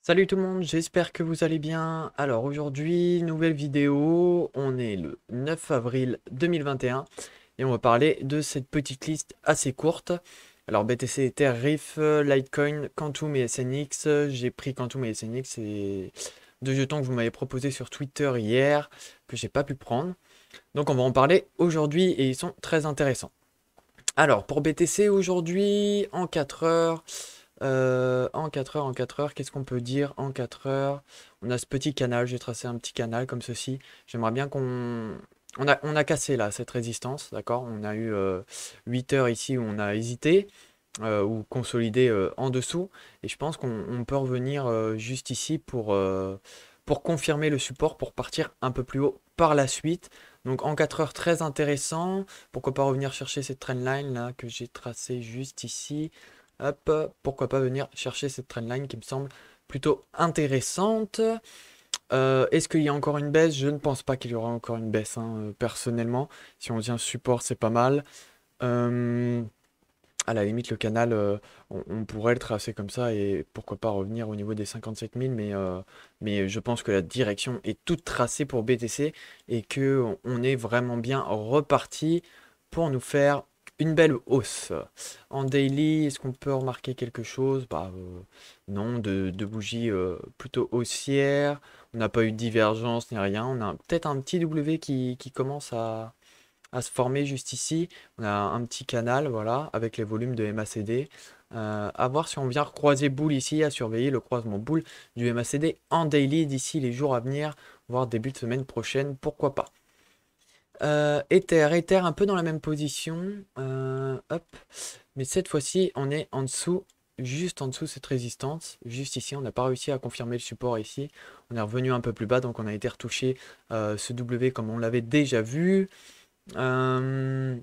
Salut tout le monde, j'espère que vous allez bien. Alors aujourd'hui, nouvelle vidéo, on est le 9 avril 2021 et on va parler de cette petite liste assez courte. Alors BTC, Ether, Riff, Litecoin, Quantum et SNX. J'ai pris Quantum et SNX, c'est deux jetons que vous m'avez proposé sur Twitter hier que j'ai pas pu prendre. Donc on va en parler aujourd'hui et ils sont très intéressants. Alors pour BTC aujourd'hui, en 4 heures. En 4 heures, qu'est-ce qu'on peut dire en 4 heures? On a ce petit canal, j'ai tracé un petit canal comme ceci. J'aimerais bien qu'on... on a cassé là cette résistance, d'accord? On a eu 8 heures ici où on a hésité, ou consolidé en dessous. Et je pense qu'on peut revenir juste ici pour confirmer le support, pour partir un peu plus haut par la suite. Donc en 4 heures, très intéressant. Pourquoi pas revenir chercher cette trendline là que j'ai tracée juste ici. Hop, pourquoi pas venir chercher cette trendline qui me semble plutôt intéressante. Est-ce qu'il y a encore une baisse? Je ne pense pas qu'il y aura encore une baisse, hein, personnellement. Si on vient support, c'est pas mal. Euh, à la limite, le canal, on pourrait le tracer comme ça et pourquoi pas revenir au niveau des 57 000, mais je pense que la direction est toute tracée pour BTC et que on est vraiment bien reparti pour nous faire une belle hausse. En daily, est-ce qu'on peut remarquer quelque chose? Bah, non, de bougies plutôt haussières. On n'a pas eu de divergence ni rien. On a peut-être un petit W qui commence à se former juste ici. On a un petit canal, voilà, avec les volumes de MACD. À voir si on vient croiser boule ici, à surveiller le croisement boule du MACD en daily d'ici les jours à venir, voire début de semaine prochaine, pourquoi pas. Ether un peu dans la même position. Hop. Mais cette fois-ci, on est en dessous, juste en dessous de cette résistance. Juste ici, on n'a pas réussi à confirmer le support ici. On est revenu un peu plus bas, donc on a été retouché ce W comme on l'avait déjà vu. Euh,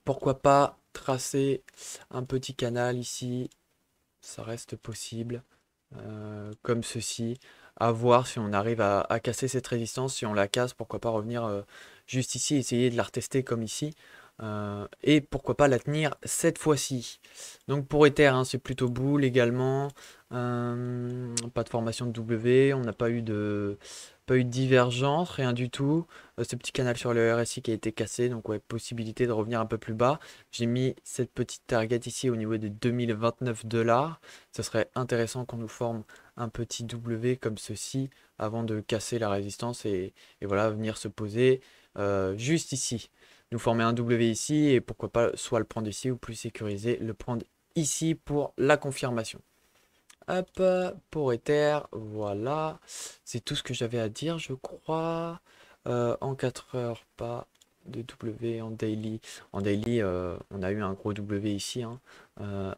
Pourquoi pas tracer un petit canal ici, ça reste possible, comme ceci. À voir si on arrive à casser cette résistance. Si on la casse, pourquoi pas revenir juste ici, essayer de la retester comme ici. Et pourquoi pas la tenir cette fois-ci. Donc pour Ether, hein, c'est plutôt boule également. Pas de formation de W, on n'a pas eu de divergence, rien du tout. Ce petit canal sur le RSI qui a été cassé, donc ouais, possibilité de revenir un peu plus bas. J'ai mis cette petite target ici au niveau des 2029 $. Ce serait intéressant qu'on nous forme un petit W comme ceci avant de casser la résistance et voilà, venir se poser juste ici. Nous former un W ici et pourquoi pas soit le prendre ici ou plus sécurisé, le prendre ici pour la confirmation. Hop, pour Ether, voilà. C'est tout ce que j'avais à dire, je crois. En 4 heures, pas de W en daily. En daily, on a eu un gros W ici, hein,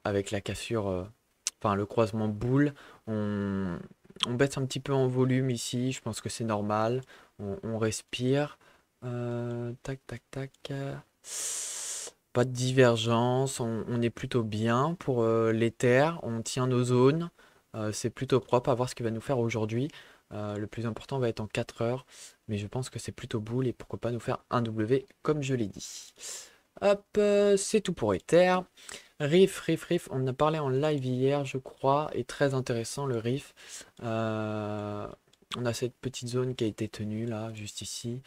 avec la cassure, enfin le croisement boule. On, on baisse un petit peu en volume ici, je pense que c'est normal. On respire. Tac, tac, tac. Pas de divergence, on est plutôt bien pour l'Ether, on tient nos zones, c'est plutôt propre à voir ce qu'il va nous faire aujourd'hui. Le plus important va être en 4 heures, mais je pense que c'est plutôt boule et pourquoi pas nous faire un W comme je l'ai dit. Hop, c'est tout pour Ether. Riff, on en a parlé en live hier, je crois, et très intéressant le Riff. On a cette petite zone qui a été tenue là, juste ici.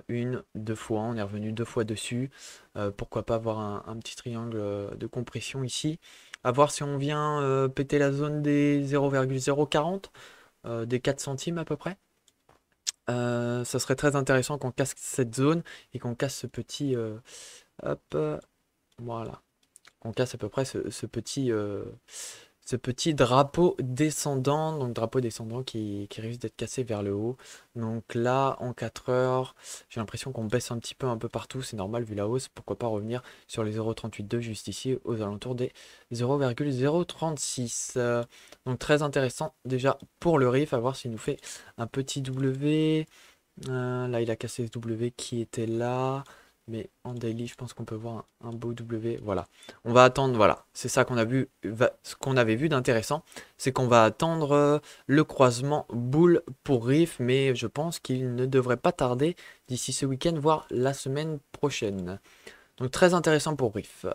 Une, deux fois, on est revenu deux fois dessus. Pourquoi pas avoir un petit triangle de compression ici. À voir si on vient péter la zone des 0,040, des 4 centimes à peu près. Ça serait très intéressant qu'on casse cette zone et qu'on casse ce petit... hop, voilà. On casse à peu près ce petit drapeau descendant, donc drapeau descendant qui risque d'être cassé vers le haut. Donc là, en 4 heures, j'ai l'impression qu'on baisse un petit peu un peu partout, c'est normal vu la hausse. Pourquoi pas revenir sur les 0,382 juste ici, aux alentours des 0,036. Donc très intéressant déjà pour le riff, à voir s'il nous fait un petit W. Là, il a cassé ce W qui était là. Mais en daily, je pense qu'on peut voir un beau W. Voilà. On va attendre, voilà. C'est ça qu'on a vu, ce qu'on avait vu d'intéressant. C'est qu'on va attendre le croisement boule pour Riff. Mais je pense qu'il ne devrait pas tarder d'ici ce week-end, voire la semaine prochaine. Donc très intéressant pour Riff.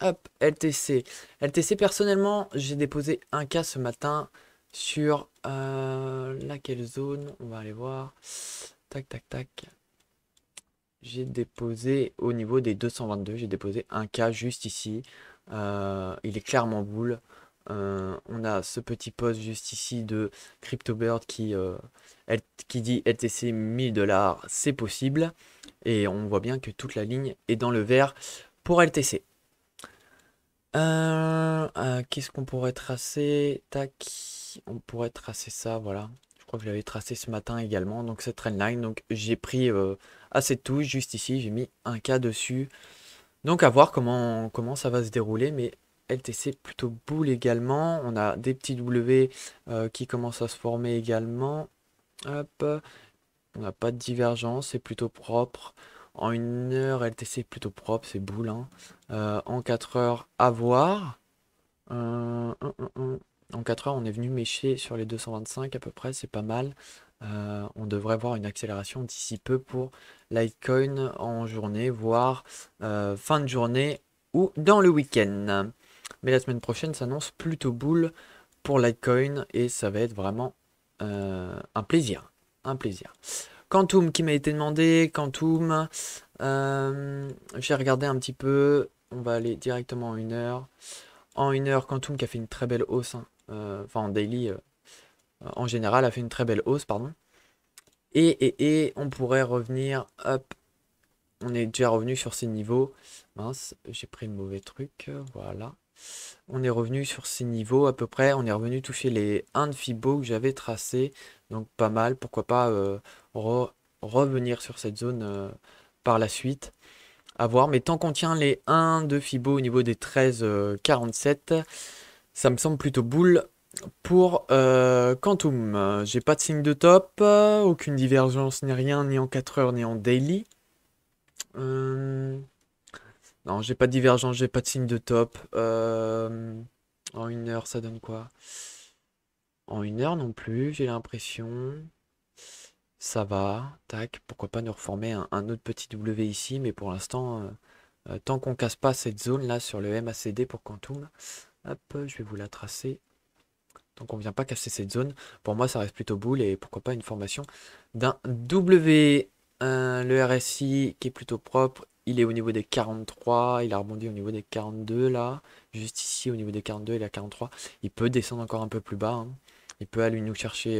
Hop, LTC. LTC, personnellement, j'ai déposé un cas ce matin. sur laquelle zone? On va aller voir. Tac, tac, tac. J'ai déposé au niveau des 222, j'ai déposé un cas juste ici. Il est clairement boule. On a ce petit post juste ici de CryptoBird qui dit LTC 1000 dollars, c'est possible. Et on voit bien que toute la ligne est dans le vert pour LTC. Qu'est-ce qu'on pourrait tracer? Tac, on pourrait tracer ça, voilà. Je crois que je l'avais tracé ce matin également, donc cette trendline. Donc j'ai pris assez de touches juste ici, j'ai mis un K dessus. Donc à voir comment ça va se dérouler, mais LTC plutôt boule également. On a des petits W qui commencent à se former également. Hop, on n'a pas de divergence, c'est plutôt propre. En 1 heure, LTC plutôt propre, c'est boule, hein. En 4 heures, à voir. En 4 heures, on est venu mécher sur les 225 à peu près, c'est pas mal. On devrait voir une accélération d'ici peu pour Litecoin en journée, voire fin de journée ou dans le week-end. Mais la semaine prochaine s'annonce plutôt boule pour Litecoin et ça va être vraiment un plaisir. Un plaisir. Quantum qui m'a été demandé, Quantum, j'ai regardé un petit peu, on va aller directement en 1 heure. En 1 heure, Quantum qui a fait une très belle hausse, hein. Enfin en daily, en général, a fait une très belle hausse, pardon. Et on pourrait revenir, hop, on est déjà revenu sur ces niveaux. Mince, j'ai pris le mauvais truc, voilà. On est revenu sur ces niveaux à peu près, on est revenu toucher les 1 de Fibo que j'avais tracé, donc pas mal, pourquoi pas revenir sur cette zone par la suite. À voir, mais tant qu'on tient les 1 de Fibo au niveau des 13,47, ça me semble plutôt boule pour Quantum. J'ai pas de signe de top, aucune divergence ni rien, ni en 4 heures ni en daily. Non, j'ai pas de divergence, j'ai pas de signe de top. En 1 heure, ça donne quoi? En 1 heure non plus, j'ai l'impression. Ça va, tac, pourquoi pas nous reformer un autre petit W ici, mais pour l'instant, tant qu'on casse pas cette zone là sur le MACD pour Quantum, hop, je vais vous la tracer. Donc on vient pas casser cette zone. Pour moi, ça reste plutôt boule et pourquoi pas une formation d'un W. Le RSI qui est plutôt propre, il est au niveau des 43, il a rebondi au niveau des 42 là. Juste ici au niveau des 42, il est à 43. Il peut descendre encore un peu plus bas, hein. Il peut aller nous chercher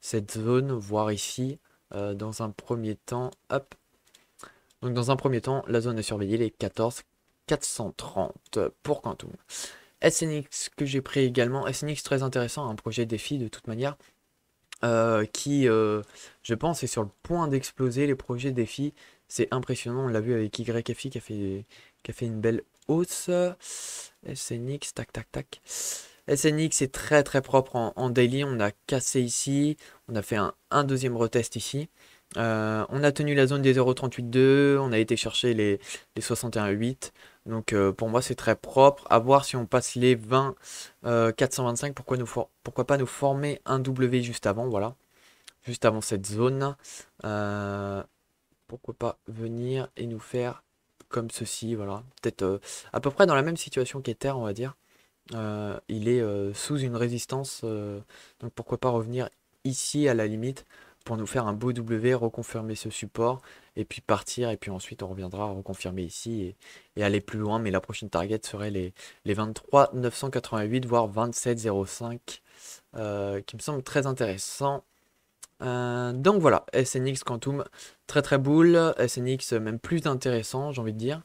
cette zone, voire ici, dans un premier temps. Hop. Donc dans un premier temps, la zone est surveillée, les 14 430 pour Quantum. SNX que j'ai pris également. SNX très intéressant, un projet défi de toute manière. Qui, je pense, est sur le point d'exploser. Les projets défis, c'est impressionnant. On l'a vu avec YFI qui a fait une belle hausse. SNX, tac, tac, tac. SNX est très très propre en daily. On a cassé ici. On a fait un deuxième retest ici. On a tenu la zone des 0,38,2. On a été chercher les 61,8. Donc pour moi c'est très propre. À voir si on passe les 20 425. Pourquoi pas nous former un W juste avant. Voilà. Juste avant cette zone. Pourquoi pas venir et nous faire comme ceci. Voilà. Peut-être à peu près dans la même situation qu'Ether on va dire. Il est sous une résistance, donc pourquoi pas revenir ici à la limite pour nous faire un beau W, reconfirmer ce support et puis partir et puis ensuite on reviendra reconfirmer ici et aller plus loin, mais la prochaine target serait les 23 988 voire 27,05 qui me semble très intéressant. Donc voilà, SNX Quantum très très boule, SNX même plus intéressant j'ai envie de dire.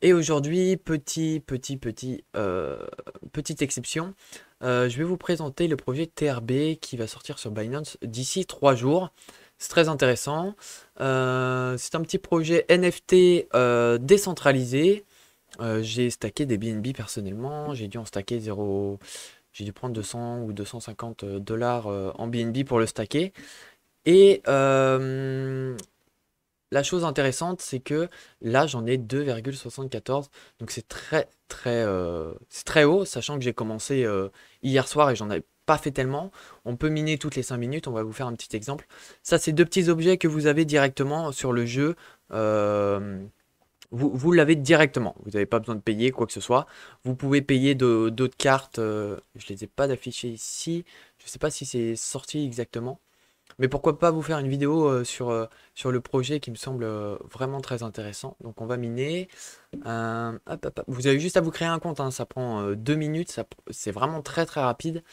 Et aujourd'hui, petite exception, je vais vous présenter le projet TRB qui va sortir sur Binance d'ici 3 jours. C'est très intéressant. C'est un petit projet NFT décentralisé. J'ai stacké des BNB personnellement. J'ai dû en stacker 0. J'ai dû prendre 200 ou 250 dollars en BNB pour le stacker. Et la chose intéressante, c'est que là, j'en ai 2,74. Donc c'est très haut, sachant que j'ai commencé hier soir et j'en avais pas fait tellement. On peut miner toutes les 5 minutes. On va vous faire un petit exemple. Ça, c'est deux petits objets que vous avez directement sur le jeu. vous l'avez directement. Vous n'avez pas besoin de payer quoi que ce soit. Vous pouvez payer d'autres cartes. Je les ai pas d'afficher ici. Je sais pas si c'est sorti exactement. Mais pourquoi pas vous faire une vidéo sur le projet qui me semble vraiment très intéressant. Donc on va miner. Hop, hop, hop. Vous avez juste à vous créer un compte, hein. Ça prend 2 minutes. C'est vraiment très très rapide.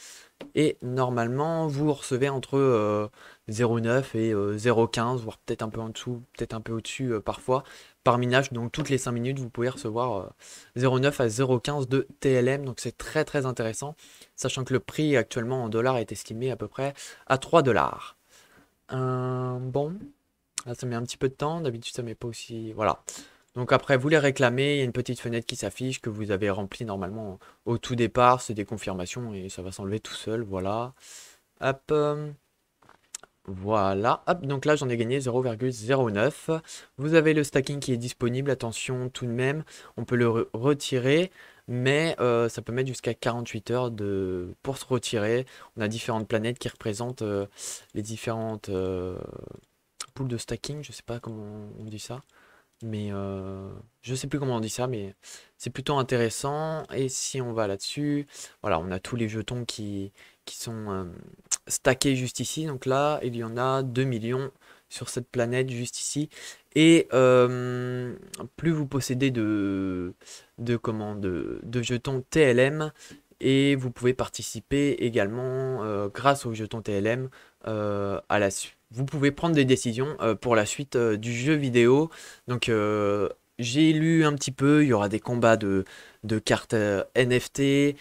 Et normalement, vous recevez entre 0,9 et 0,15, voire peut-être un peu en dessous, peut-être un peu au-dessus parfois, par minage. Donc toutes les 5 minutes, vous pouvez recevoir 0,9 à 0,15 de TLM. Donc c'est très très intéressant, sachant que le prix actuellement en dollars est estimé à peu près à 3 dollars. Bon, là ça met un petit peu de temps, d'habitude ça met pas aussi... Voilà. Donc après, vous les réclamez, il y a une petite fenêtre qui s'affiche que vous avez remplie normalement au tout départ, c'est des confirmations et ça va s'enlever tout seul, voilà. Hop, voilà, hop, donc là j'en ai gagné 0,09. Vous avez le stacking qui est disponible, attention tout de même, on peut le retirer, mais ça peut mettre jusqu'à 48 heures pour se retirer. On a différentes planètes qui représentent les différentes poules de stacking, je sais pas comment on dit ça. Mais je sais plus comment on dit ça, mais c'est plutôt intéressant. Et si on va là-dessus, voilà, on a tous les jetons qui sont stackés juste ici. Donc là, il y en a 2 millions sur cette planète juste ici. Et plus vous possédez de jetons TLM, et vous pouvez participer également grâce aux jetons TLM à la suite. Vous pouvez prendre des décisions pour la suite du jeu vidéo. Donc j'ai lu un petit peu, il y aura des combats de cartes NFT.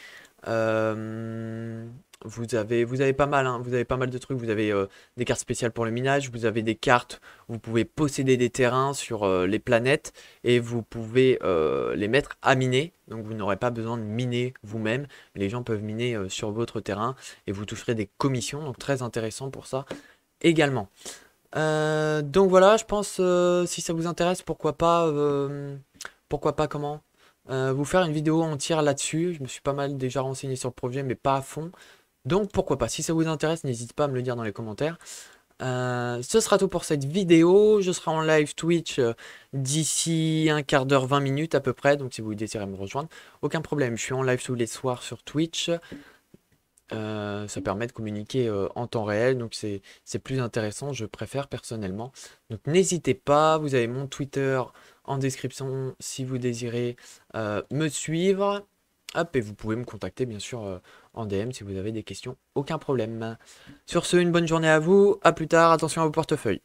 euh, vous avez pas mal, hein, vous avez pas mal de trucs. Vous avez des cartes spéciales pour le minage. Vous avez des cartes, vous pouvez posséder des terrains sur les planètes et vous pouvez les mettre à miner. Donc vous n'aurez pas besoin de miner vous-même. Les gens peuvent miner sur votre terrain et vous toucherez des commissions. Donc très intéressant pour ça également. Donc voilà, je pense si ça vous intéresse, pourquoi pas comment vous faire une vidéo entière là-dessus. Je me suis pas mal déjà renseigné sur le projet, mais pas à fond. Donc pourquoi pas, si ça vous intéresse, n'hésitez pas à me le dire dans les commentaires. Ce sera tout pour cette vidéo. Je serai en live Twitch d'ici un quart d'heure, 20 minutes à peu près. Donc si vous désirez me rejoindre, aucun problème. Je suis en live tous les soirs sur Twitch. Ça permet de communiquer en temps réel, donc c'est plus intéressant, je préfère personnellement. Donc n'hésitez pas, vous avez mon Twitter en description si vous désirez me suivre. Hop, et vous pouvez me contacter bien sûr en DM si vous avez des questions, aucun problème. Sur ce, une bonne journée à vous, à plus tard, attention à vos portefeuilles.